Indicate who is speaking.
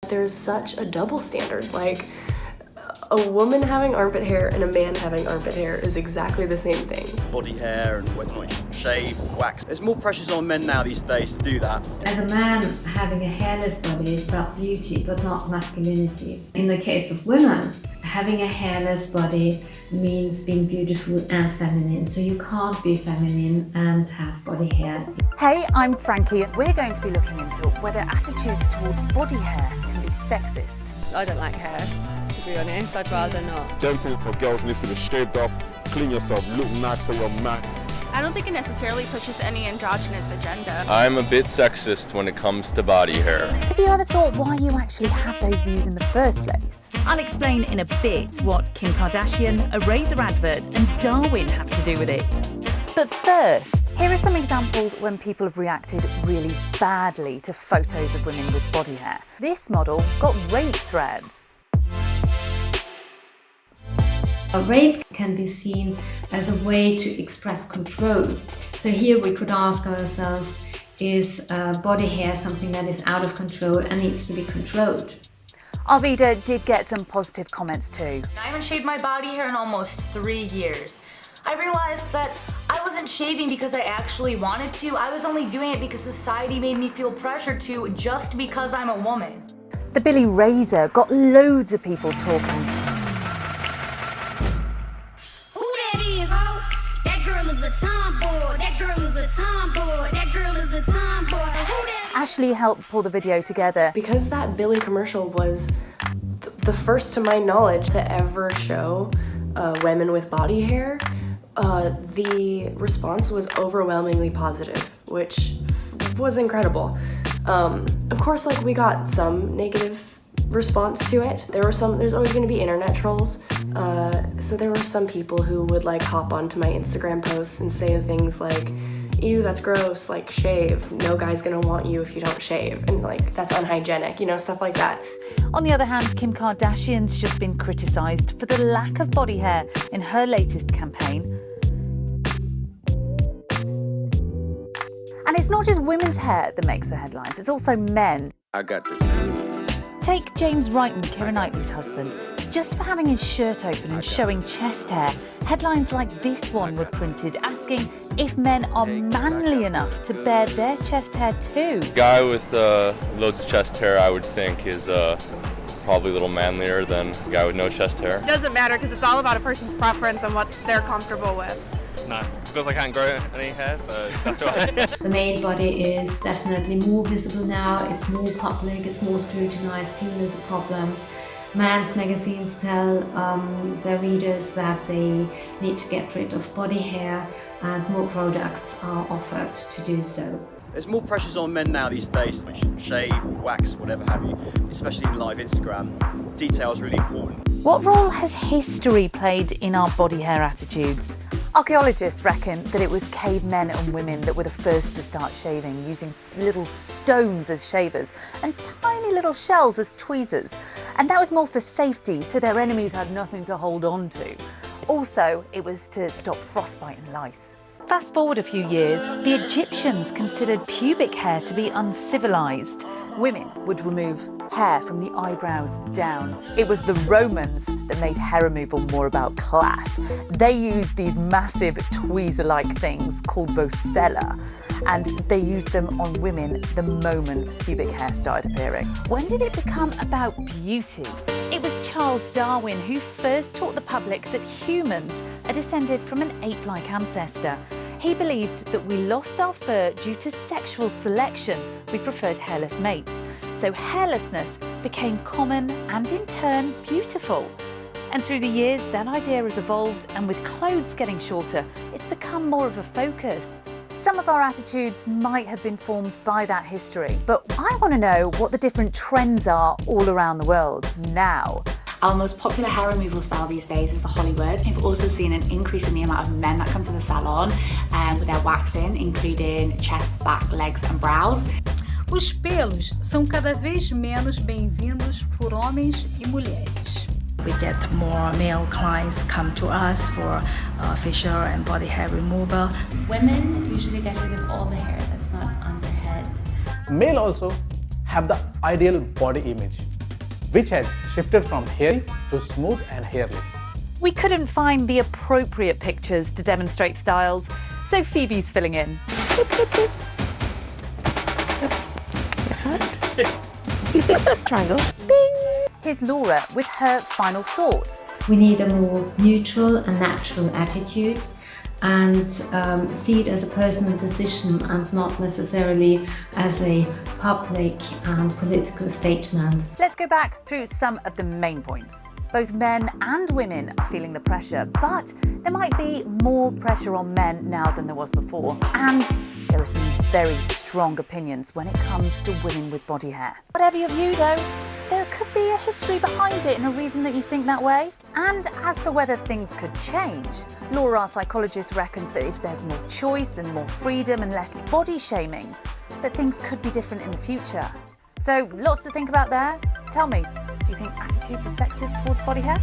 Speaker 1: There's such a double standard. Like, a woman having armpit hair and a man having armpit hair is exactly the same thing.
Speaker 2: Body hair and whether or not you should shave or wax. There's more pressures on men now these days to do that.
Speaker 3: As a man, having a hairless body is about beauty, but not masculinity. In the case of women, having a hairless body means being beautiful and feminine. So you can't be feminine and have body hair.
Speaker 4: Hey, I'm Frankie. We're going to be looking into whether attitudes towards body hair can be sexist.
Speaker 5: I don't like hair, to be honest. I'd rather not.
Speaker 6: Don't think for girls needs to be shaved off, clean yourself, look nice for your man.
Speaker 7: I don't think it necessarily pushes any androgynous agenda.
Speaker 8: I'm a bit sexist when it comes to body hair.
Speaker 4: Have you ever thought why you actually have those views in the first place?
Speaker 9: I'll explain in a bit what Kim Kardashian, a Razor advert and Darwin have to do with it.
Speaker 4: But first, here are some examples when people have reacted really badly to photos of women with body hair. This model got rape threats.
Speaker 3: A rape can be seen as a way to express control. So here we could ask ourselves, is body hair something that is out of control and needs to be controlled?
Speaker 4: Arvida did get some positive comments too.
Speaker 10: I haven't shaved my body hair in almost 3 years. I realized that I wasn't shaving because I actually wanted to. I was only doing it because society made me feel pressure to, just because I'm a woman.
Speaker 4: The Billy Razor got loads of people talking.
Speaker 11: Who that is, ho? That girl is a tomboy. That girl is a tomboy. That girl is a tomboy. Who that?
Speaker 4: Ashley helped pull the video together.
Speaker 1: Because that Billy commercial was the first, to my knowledge, to ever show women with body hair, the response was overwhelmingly positive, which was incredible. Of course, like, we got some negative response to it. There's always going to be internet trolls. So there were some people who would like hop onto my Instagram posts and say things like, ew, that's gross, like, shave. No guy's gonna want you if you don't shave. And like, that's unhygienic, you know, stuff like that.
Speaker 4: On the other hand, Kim Kardashian's just been criticised for the lack of body hair in her latest campaign. And it's not just women's hair that makes the headlines, it's also men.
Speaker 8: I got the goods.
Speaker 4: Take James Wrighton, Keira Knightley's husband. Just for having his shirt open and showing chest hair, headlines like this one were printed asking if men are manly enough to bear their chest hair too.
Speaker 8: Guy with loads of chest hair, I would think, is probably a little manlier than a guy with no chest hair.
Speaker 7: It doesn't matter because it's all about a person's preference and what they're comfortable with.
Speaker 8: No, because I can't grow any hair, so that's why.
Speaker 3: The male body is definitely more visible now, it's more public, it's more scrutinized, seen as a problem. Men's magazines tell their readers that they need to get rid of body hair, and more products are offered to do so.
Speaker 2: There's more pressures on men now these days. You should shave or wax, whatever have you, especially in live Instagram. Detail is really important.
Speaker 4: What role has history played in our body hair attitudes? Archaeologists reckon that it was cavemen and women that were the first to start shaving, using little stones as shavers and tiny little shells as tweezers. And that was more for safety, so their enemies had nothing to hold on to. Also, it was to stop frostbite and lice. Fast forward a few years, the Egyptians considered pubic hair to be uncivilized. Women would remove hair from the eyebrows down. It was the Romans that made hair removal more about class. They used these massive tweezer-like things called vocella, and they used them on women the moment pubic hair started appearing. When did it become about beauty? It was Charles Darwin who first taught the public that humans are descended from an ape-like ancestor. He believed that we lost our fur due to sexual selection. We preferred hairless mates. So hairlessness became common and in turn beautiful. And through the years, that idea has evolved, and with clothes getting shorter, it's become more of a focus. Some of our attitudes might have been formed by that history, but I want to know what the different trends are all around the world now.
Speaker 12: Our most popular hair removal style these days is the Hollywood. We've also seen an increase in the amount of men that come to the salon with their waxing, including chest, back, legs and brows.
Speaker 13: Os pelos são cada vez menos bem-vindos por homens e mulheres.
Speaker 14: We get more male clients come to us for facial and body hair removal.
Speaker 3: Women usually get rid of all the hair that's not on their head.
Speaker 15: Male also have the ideal body image. which has shifted from hairy to smooth and hairless.
Speaker 4: We couldn't find the appropriate pictures to demonstrate styles, so Phoebe's filling in.
Speaker 3: Triangle.
Speaker 4: Bing! Here's Laura with her final thought.
Speaker 3: We need a more neutral and natural attitude and see it as a personal decision and not necessarily as a public and political statement.
Speaker 4: Let's go back through some of the main points. Both men and women are feeling the pressure, but there might be more pressure on men now than there was before. And there are some very strong opinions when it comes to women with body hair. Whatever your view though, there could be a history behind it and a reason that you think that way. And as for whether things could change, Laura, our psychologist, reckons that if there's more choice and more freedom and less body shaming, that things could be different in the future. So lots to think about there. Tell me, do you think attitudes are sexist towards body hair?